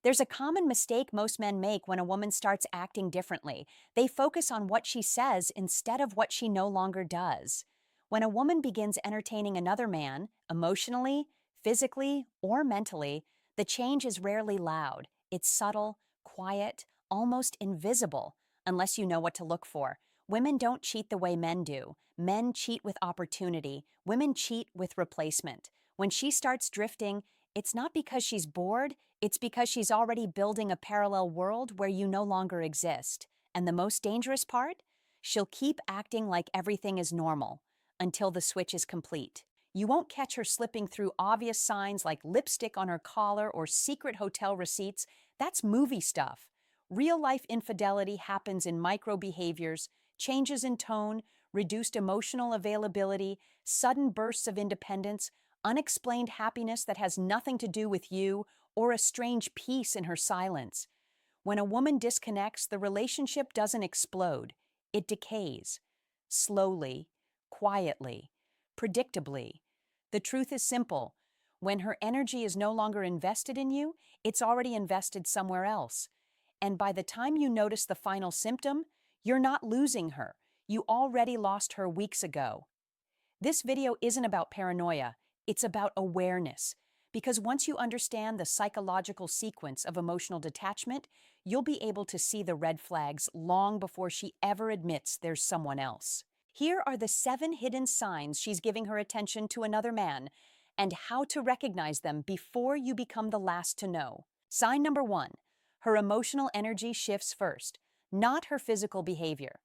There's a common mistake most men make when a woman starts acting differently. They focus on what she says instead of what she no longer does. When a woman begins entertaining another man, emotionally, physically, or mentally, the change is rarely loud. It's subtle, quiet, almost invisible, unless you know what to look for. Women don't cheat the way men do. Men cheat with opportunity. Women cheat with replacement. When she starts drifting, it's not because she's bored, it's because she's already building a parallel world where you no longer exist. And the most dangerous part? She'll keep acting like everything is normal until the switch is complete. You won't catch her slipping through obvious signs like lipstick on her collar or secret hotel receipts. That's movie stuff. Real life infidelity happens in micro behaviors, changes in tone, reduced emotional availability, sudden bursts of independence, unexplained happiness that has nothing to do with you, or a strange peace in her silence. When a woman disconnects, the relationship doesn't explode, it decays. Slowly, quietly, predictably. The truth is simple. When her energy is no longer invested in you, it's already invested somewhere else. And by the time you notice the final symptom, you're not losing her. You already lost her weeks ago. This video isn't about paranoia, it's about awareness. Because once you understand the psychological sequence of emotional detachment, you'll be able to see the red flags long before she ever admits there's someone else. Here are the 7 hidden signs she's giving her attention to another man, and how to recognize them before you become the last to know. Sign number 1. Her emotional energy shifts first, not her physical behavior.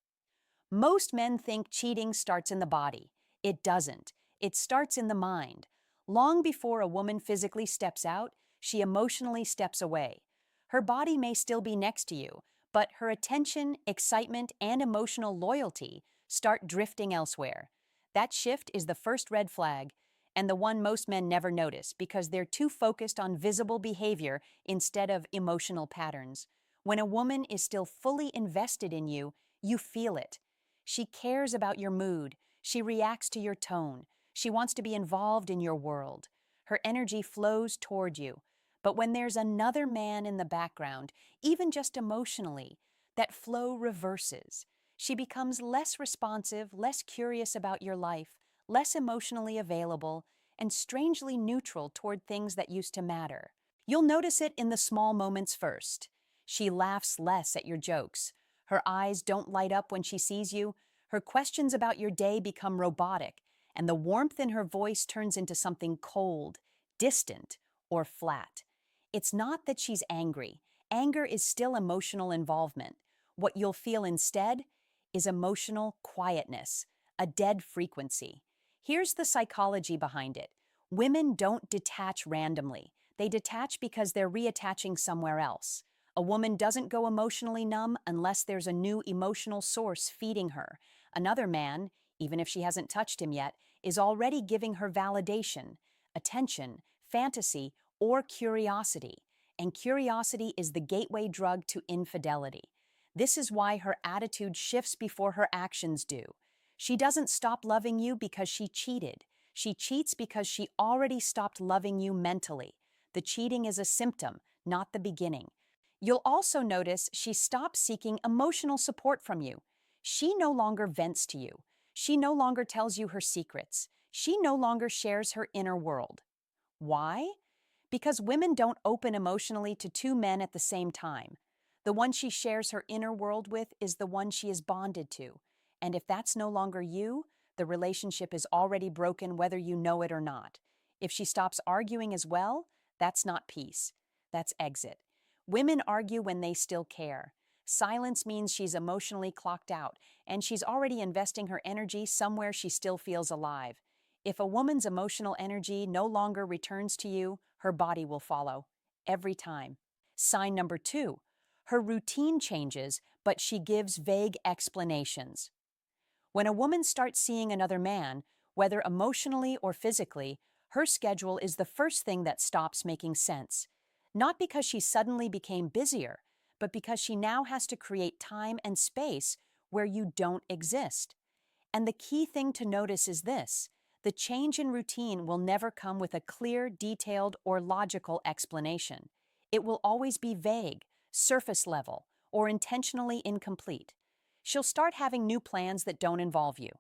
Most men think cheating starts in the body. It doesn't. It starts in the mind. Long before a woman physically steps out, she emotionally steps away. Her body may still be next to you, but her attention, excitement, and emotional loyalty start drifting elsewhere. That shift is the first red flag, and the one most men never notice because they're too focused on visible behavior instead of emotional patterns. When a woman is still fully invested in you, you feel it. She cares about your mood. She reacts to your tone. She wants to be involved in your world. Her energy flows toward you. But when there's another man in the background, even just emotionally, that flow reverses. She becomes less responsive, less curious about your life, less emotionally available, and strangely neutral toward things that used to matter. You'll notice it in the small moments first. She laughs less at your jokes. Her eyes don't light up when she sees you. Her questions about your day become robotic, and the warmth in her voice turns into something cold, distant, or flat. It's not that she's angry. Anger is still emotional involvement. What you'll feel instead is emotional quietness, a dead frequency. Here's the psychology behind it. Women don't detach randomly. They detach because they're reattaching somewhere else. A woman doesn't go emotionally numb unless there's a new emotional source feeding her. Another man, even if she hasn't touched him yet, is already giving her validation, attention, fantasy, or curiosity. And curiosity is the gateway drug to infidelity. This is why her attitude shifts before her actions do. She doesn't stop loving you because she cheated. She cheats because she already stopped loving you mentally. The cheating is a symptom, not the beginning. You'll also notice she stops seeking emotional support from you. She no longer vents to you. She no longer tells you her secrets. She no longer shares her inner world. Why? Because women don't open emotionally to 2 men at the same time. The one she shares her inner world with is the one she is bonded to. And if that's no longer you, the relationship is already broken whether you know it or not. If she stops arguing as well, that's not peace. That's exit. Women argue when they still care. Silence means she's emotionally clocked out, and she's already investing her energy somewhere she still feels alive. If a woman's emotional energy no longer returns to you, her body will follow. Every time. Sign number 2. Her routine changes, but she gives vague explanations. When a woman starts seeing another man, whether emotionally or physically, her schedule is the first thing that stops making sense. Not because she suddenly became busier, but because she now has to create time and space where you don't exist. And the key thing to notice is this: the change in routine will never come with a clear, detailed, or logical explanation. It will always be vague, surface level, or intentionally incomplete. She'll start having new plans that don't involve you,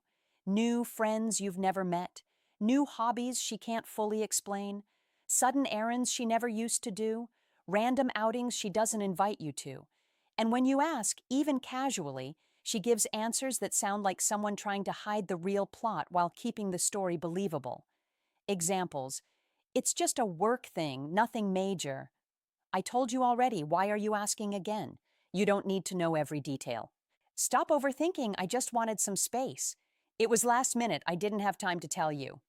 new friends you've never met, new hobbies she can't fully explain, sudden errands she never used to do, random outings she doesn't invite you to. And when you ask, even casually, she gives answers that sound like someone trying to hide the real plot while keeping the story believable. Examples: "It's just a work thing, nothing major." "I told you already, why are you asking again? You don't need to know every detail." "Stop overthinking, I just wanted some space." "It was last minute, I didn't have time to tell you."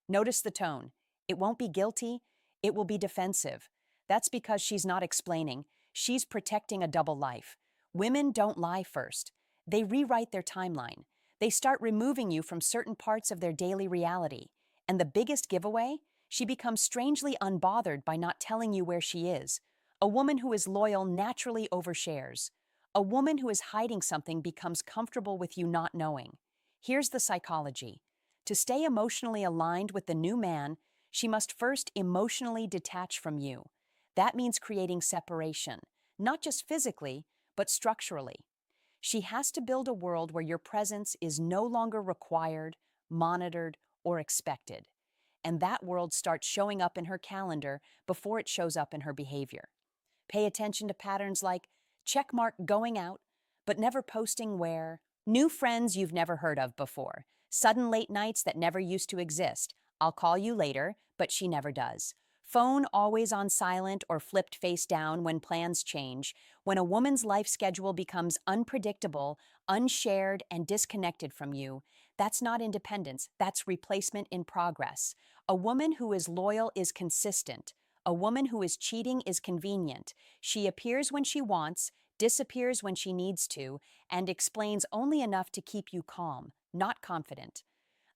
Notice the tone. It won't be guilty, it will be defensive. That's because she's not explaining, she's protecting a double life. Women don't lie first. They rewrite their timeline. They start removing you from certain parts of their daily reality. And the biggest giveaway? She becomes strangely unbothered by not telling you where she is. A woman who is loyal naturally overshares. A woman who is hiding something becomes comfortable with you not knowing. Here's the psychology. To stay emotionally aligned with the new man, she must first emotionally detach from you. That means creating separation, not just physically, but structurally. She has to build a world where your presence is no longer required, monitored, or expected. And that world starts showing up in her calendar before it shows up in her behavior. Pay attention to patterns like checkmark going out, but never posting where, new friends you've never heard of before, sudden late nights that never used to exist, I'll call you later, but she never does. Phone always on silent or flipped face down when plans change. When a woman's life schedule becomes unpredictable, unshared, and disconnected from you, that's not independence, that's replacement in progress. A woman who is loyal is consistent. A woman who is cheating is convenient. She appears when she wants, disappears when she needs to, and explains only enough to keep you calm, not confident.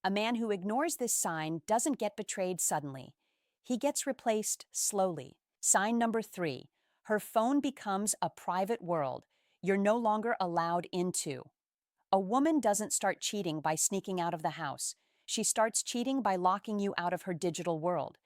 A man who ignores this sign doesn't get betrayed suddenly. He gets replaced slowly. Sign number 3. Her phone becomes a private world you're no longer allowed into. A woman doesn't start cheating by sneaking out of the house. She starts cheating by locking you out of her digital world.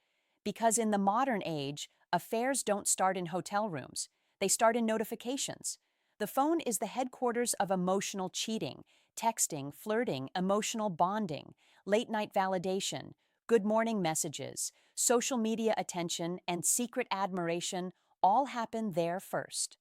Because in the modern age, affairs don't start in hotel rooms. They start in notifications. The phone is the headquarters of emotional cheating, texting, flirting, emotional bonding, late night validation, good morning messages, social media attention, and secret admiration all happen there first.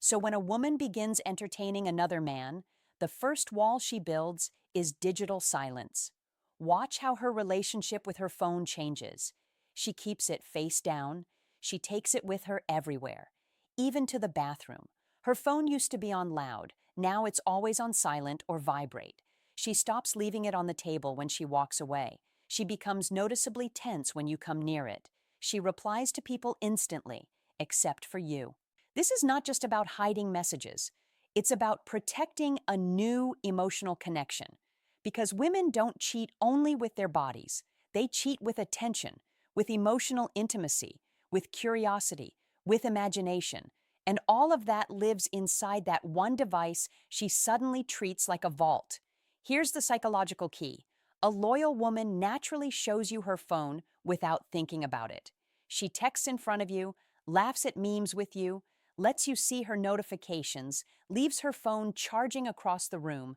So when a woman begins entertaining another man, the first wall she builds is digital silence. Watch how her relationship with her phone changes. She keeps it face down. She takes it with her everywhere, even to the bathroom. Her phone used to be on loud. Now it's always on silent or vibrate. She stops leaving it on the table when she walks away. She becomes noticeably tense when you come near it. She replies to people instantly, except for you. This is not just about hiding messages. It's about protecting a new emotional connection. Because women don't cheat only with their bodies. They cheat with attention, with emotional intimacy, with curiosity, with imagination. And all of that lives inside that one device she suddenly treats like a vault. Here's the psychological key. A loyal woman naturally shows you her phone without thinking about it. She texts in front of you, laughs at memes with you, lets you see her notifications, leaves her phone charging across the room.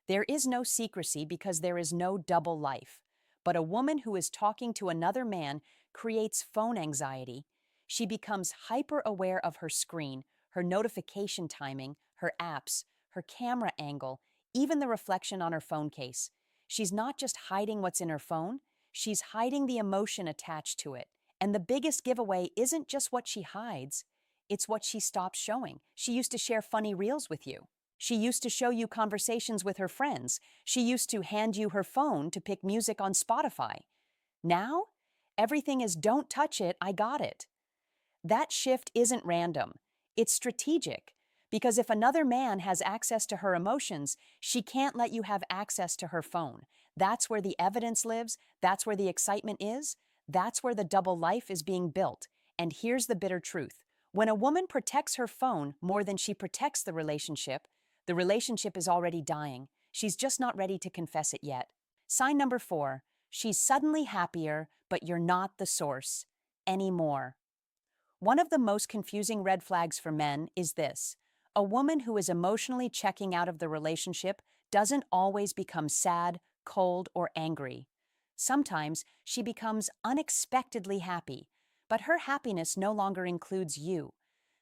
There is no secrecy because there is no double life. But a woman who is talking to another man creates phone anxiety. She becomes hyper aware of her screen, her notification timing, her apps, her camera angle, even the reflection on her phone case. She's not just hiding what's in her phone, she's hiding the emotion attached to it. And the biggest giveaway isn't just what she hides, it's what she stops showing. She used to share funny reels with you. She used to show you conversations with her friends. She used to hand you her phone to pick music on Spotify. Now, everything is don't touch it, I got it. That shift isn't random. It's strategic. Because if another man has access to her emotions, she can't let you have access to her phone. That's where the evidence lives. That's where the excitement is. That's where the double life is being built. And here's the bitter truth. When a woman protects her phone more than she protects the relationship is already dying. She's just not ready to confess it yet. Sign number 4. She's suddenly happier, but you're not the source anymore. One of the most confusing red flags for men is this: a woman who is emotionally checking out of the relationship doesn't always become sad, cold, or angry. Sometimes she becomes unexpectedly happy, but her happiness no longer includes you.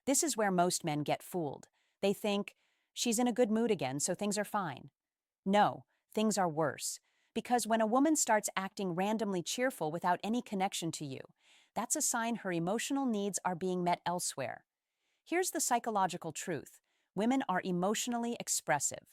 This is where most men get fooled. They think, she's in a good mood again, so things are fine. No, things are worse. Because when a woman starts acting randomly cheerful without any connection to you, that's a sign her emotional needs are being met elsewhere. Here's the psychological truth: women are emotionally expressive.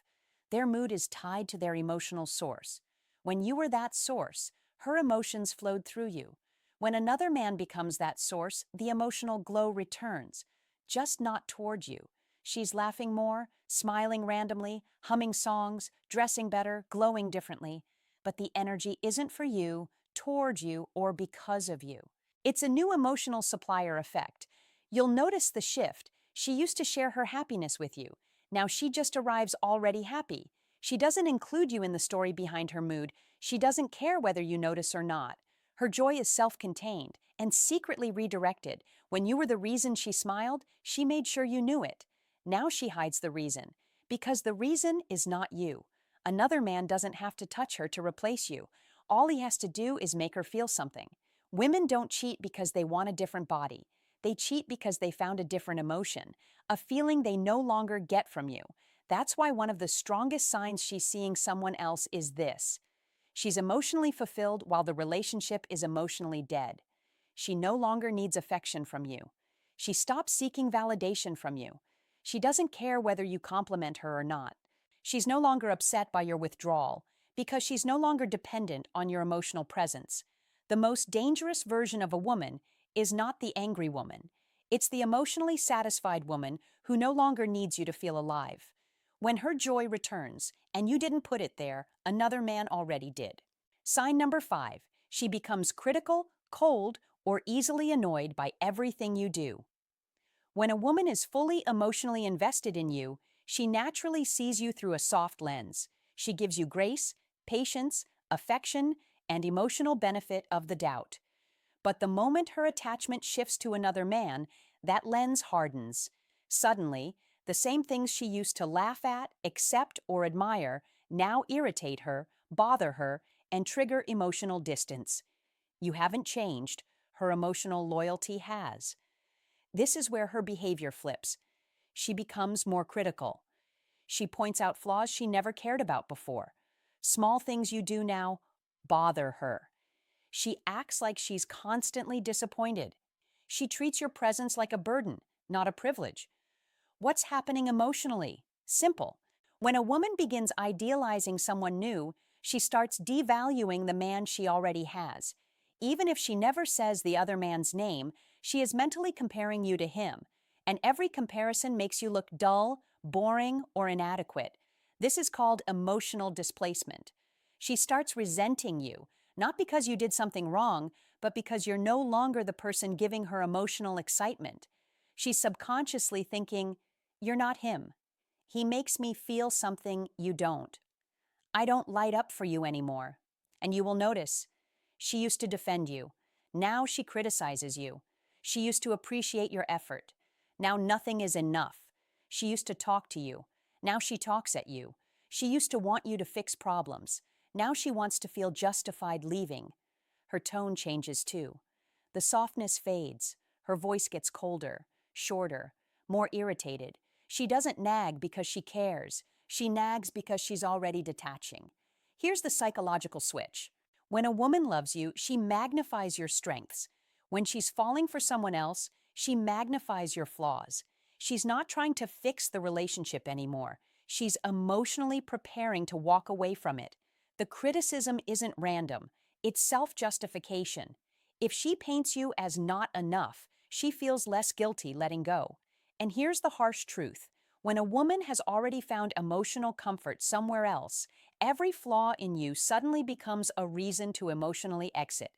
Their mood is tied to their emotional source. When you were that source, her emotions flowed through you. When another man becomes that source, the emotional glow returns, just not toward you. She's laughing more, smiling randomly, humming songs, dressing better, glowing differently. But the energy isn't for you, toward you, or because of you. It's a new emotional supplier effect. You'll notice the shift. She used to share her happiness with you. Now she just arrives already happy. She doesn't include you in the story behind her mood. She doesn't care whether you notice or not. Her joy is self-contained and secretly redirected. When you were the reason she smiled, she made sure you knew it. Now she hides the reason, because the reason is not you. Another man doesn't have to touch her to replace you. All he has to do is make her feel something. Women don't cheat because they want a different body. They cheat because they found a different emotion, a feeling they no longer get from you. That's why one of the strongest signs she's seeing someone else is this: she's emotionally fulfilled while the relationship is emotionally dead. She no longer needs affection from you. She stops seeking validation from you. She doesn't care whether you compliment her or not. She's no longer upset by your withdrawal because she's no longer dependent on your emotional presence. The most dangerous version of a woman is not the angry woman. It's the emotionally satisfied woman who no longer needs you to feel alive. When her joy returns, and you didn't put it there, another man already did. Sign number 5, she becomes critical, cold, or easily annoyed by everything you do. When a woman is fully emotionally invested in you, she naturally sees you through a soft lens. She gives you grace, patience, affection, and emotional benefit of the doubt. But the moment her attachment shifts to another man, that lens hardens. Suddenly, the same things she used to laugh at, accept, or admire now irritate her, bother her, and trigger emotional distance. You haven't changed. Her emotional loyalty has. This is where her behavior flips. She becomes more critical. She points out flaws she never cared about before. Small things you do now bother her. She acts like she's constantly disappointed. She treats your presence like a burden, not a privilege. What's happening emotionally? Simple. When a woman begins idealizing someone new, she starts devaluing the man she already has. Even if she never says the other man's name, she is mentally comparing you to him, and every comparison makes you look dull, boring, or inadequate. This is called emotional displacement. She starts resenting you, not because you did something wrong, but because you're no longer the person giving her emotional excitement. She's subconsciously thinking, "You're not him. He makes me feel something you don't. I don't light up for you anymore." And you will notice, she used to defend you. Now she criticizes you. She used to appreciate your effort. Now nothing is enough. She used to talk to you. Now she talks at you. She used to want you to fix problems. Now she wants to feel justified leaving. Her tone changes too. The softness fades. Her voice gets colder, shorter, more irritated. She doesn't nag because she cares. She nags because she's already detaching. Here's the psychological switch. When a woman loves you, she magnifies your strengths. When she's falling for someone else, she magnifies your flaws. She's not trying to fix the relationship anymore. She's emotionally preparing to walk away from it. The criticism isn't random. It's self-justification. If she paints you as not enough, she feels less guilty letting go. And here's the harsh truth. When a woman has already found emotional comfort somewhere else, every flaw in you suddenly becomes a reason to emotionally exit.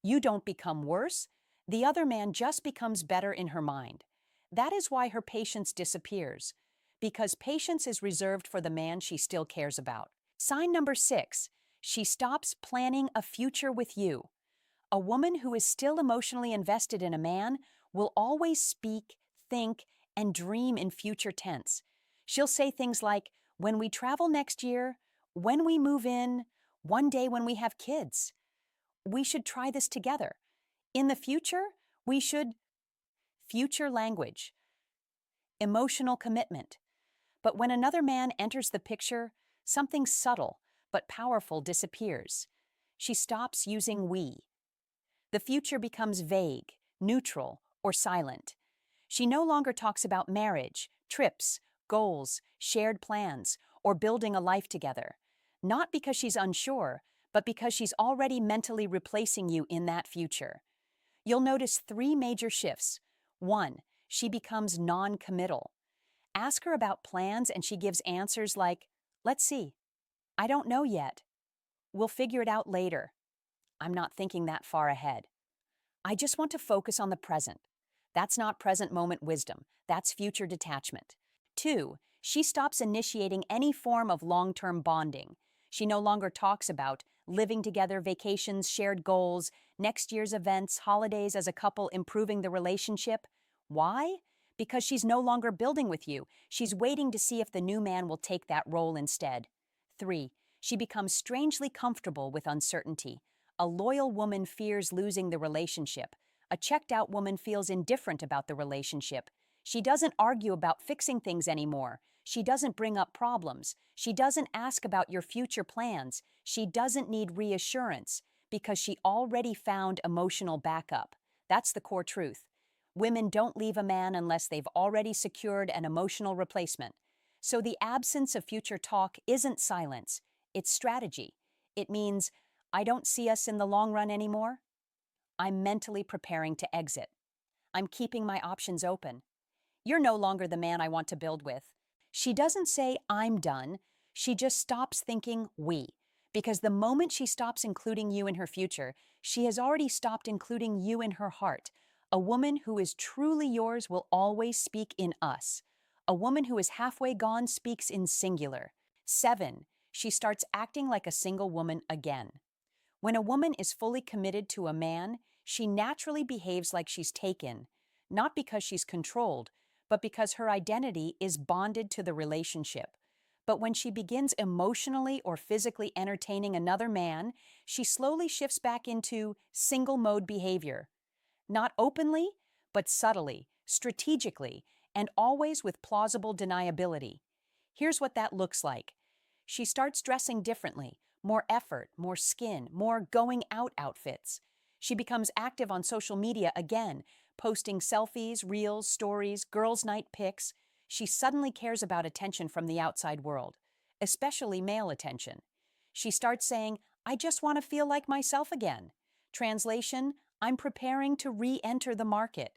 You don't become worse. The other man just becomes better in her mind. That is why her patience disappears, because patience is reserved for the man she still cares about. Sign number 6, she stops planning a future with you. A woman who is still emotionally invested in a man will always speak, think, and dream in future tense. She'll say things like, when we travel next year, when we move in, one day when we have kids. We should try this together. In the future, we should future language, emotional commitment. But when another man enters the picture, something subtle but powerful disappears. She stops using we. The future becomes vague, neutral, or silent. She no longer talks about marriage, trips, goals, shared plans, or building a life together. Not because she's unsure, but because she's already mentally replacing you in that future. You'll notice three major shifts. 1. She becomes non-committal. Ask her about plans and she gives answers like, let's see, I don't know yet. We'll figure it out later. I'm not thinking that far ahead. I just want to focus on the present. That's not present moment wisdom. That's future detachment. 2. She stops initiating any form of long-term bonding. She no longer talks about living together, vacations, shared goals, next year's events, holidays as a couple, improving the relationship. Why? Because she's no longer building with you. She's waiting to see if the new man will take that role instead. 3. She becomes strangely comfortable with uncertainty. A loyal woman fears losing the relationship. A checked-out woman feels indifferent about the relationship. She doesn't argue about fixing things anymore. She doesn't bring up problems. She doesn't ask about your future plans. She doesn't need reassurance because she already found emotional backup. That's the core truth. Women don't leave a man unless they've already secured an emotional replacement. So the absence of future talk isn't silence. It's strategy. It means, I don't see us in the long run anymore. I'm mentally preparing to exit. I'm keeping my options open. You're no longer the man I want to build with. She doesn't say, I'm done. She just stops thinking we. Because the moment she stops including you in her future, she has already stopped including you in her heart. A woman who is truly yours will always speak in us. A woman who is halfway gone speaks in singular. 7. She starts acting like a single woman again. When a woman is fully committed to a man, she naturally behaves like she's taken, not because she's controlled, but because her identity is bonded to the relationship. But when she begins emotionally or physically entertaining another man, she slowly shifts back into single-mode behavior. Not openly, but subtly, strategically, and always with plausible deniability. Here's what that looks like. She starts dressing differently, more effort, more skin, more going out outfits. She becomes active on social media again, posting selfies, reels, stories, girls' night pics. She suddenly cares about attention from the outside world, especially male attention. She starts saying, I just want to feel like myself again. Translation, I'm preparing to re-enter the market.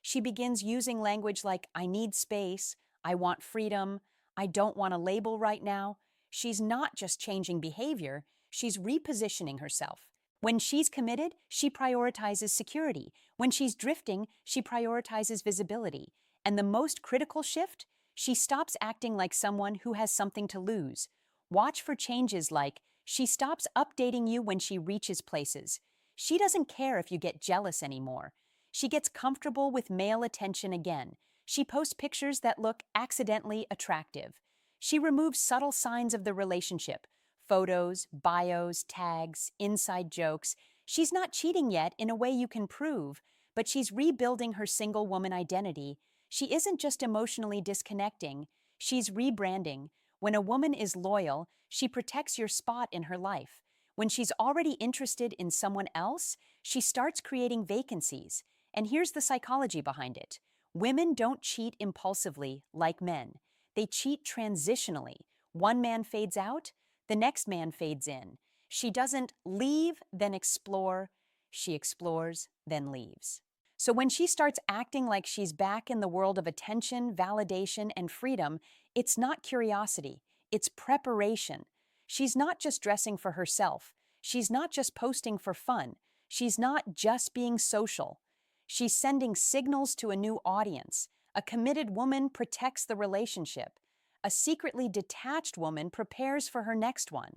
She begins using language like, I need space, I want freedom, I don't want a label right now. She's not just changing behavior, she's repositioning herself. When she's committed, she prioritizes security. When she's drifting, she prioritizes visibility. And the most critical shift? She stops acting like someone who has something to lose. Watch for changes like, she stops updating you when she reaches places. She doesn't care if you get jealous anymore. She gets comfortable with male attention again. She posts pictures that look accidentally attractive. She removes subtle signs of the relationship. Photos, bios, tags, inside jokes. She's not cheating yet in a way you can prove, but she's rebuilding her single woman identity. She isn't just emotionally disconnecting, she's rebranding. When a woman is loyal, she protects your spot in her life. When she's already interested in someone else, she starts creating vacancies. And here's the psychology behind it. Women don't cheat impulsively like men. They cheat transitionally. One man fades out, the next man fades in. She doesn't leave, then explore. She explores, then leaves. So when she starts acting like she's back in the world of attention, validation, and freedom, it's not curiosity, it's preparation. She's not just dressing for herself. She's not just posting for fun. She's not just being social. She's sending signals to a new audience. A committed woman protects the relationship. A secretly detached woman prepares for her next one.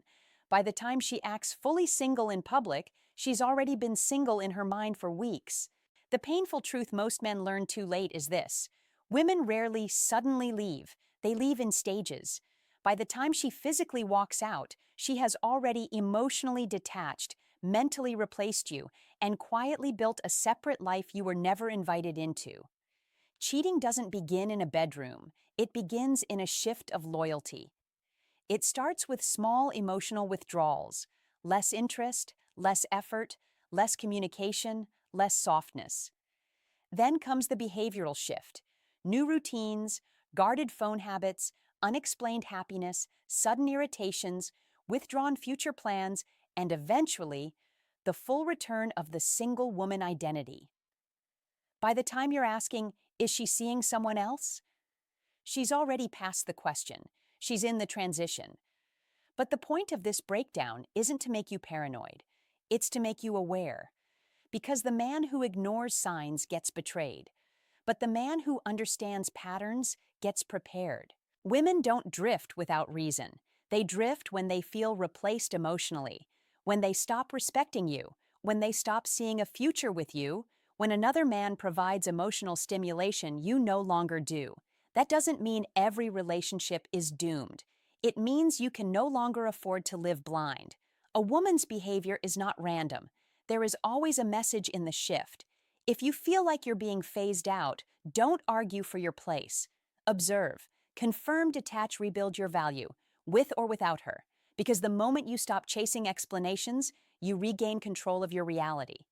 By the time she acts fully single in public, she's already been single in her mind for weeks. The painful truth most men learn too late is this: women rarely suddenly leave, they leave in stages. By the time she physically walks out, she has already emotionally detached, mentally replaced you, and quietly built a separate life you were never invited into. Cheating doesn't begin in a bedroom, it begins in a shift of loyalty. It starts with small emotional withdrawals: less interest, less effort, less communication, less softness. Then comes the behavioral shift: new routines, guarded phone habits, unexplained happiness, sudden irritations, withdrawn future plans, and eventually, the full return of the single woman identity. By the time you're asking, is she seeing someone else? She's already past the question. She's in the transition. But the point of this breakdown isn't to make you paranoid. It's to make you aware. Because the man who ignores signs gets betrayed. But the man who understands patterns gets prepared. Women don't drift without reason. They drift when they feel replaced emotionally, when they stop respecting you, when they stop seeing a future with you, when another man provides emotional stimulation you no longer do. That doesn't mean every relationship is doomed. It means you can no longer afford to live blind. A woman's behavior is not random. There is always a message in the shift. If you feel like you're being phased out, don't argue for your place. Observe. Confirm, detach, rebuild your value, with or without her. Because the moment you stop chasing explanations, you regain control of your reality.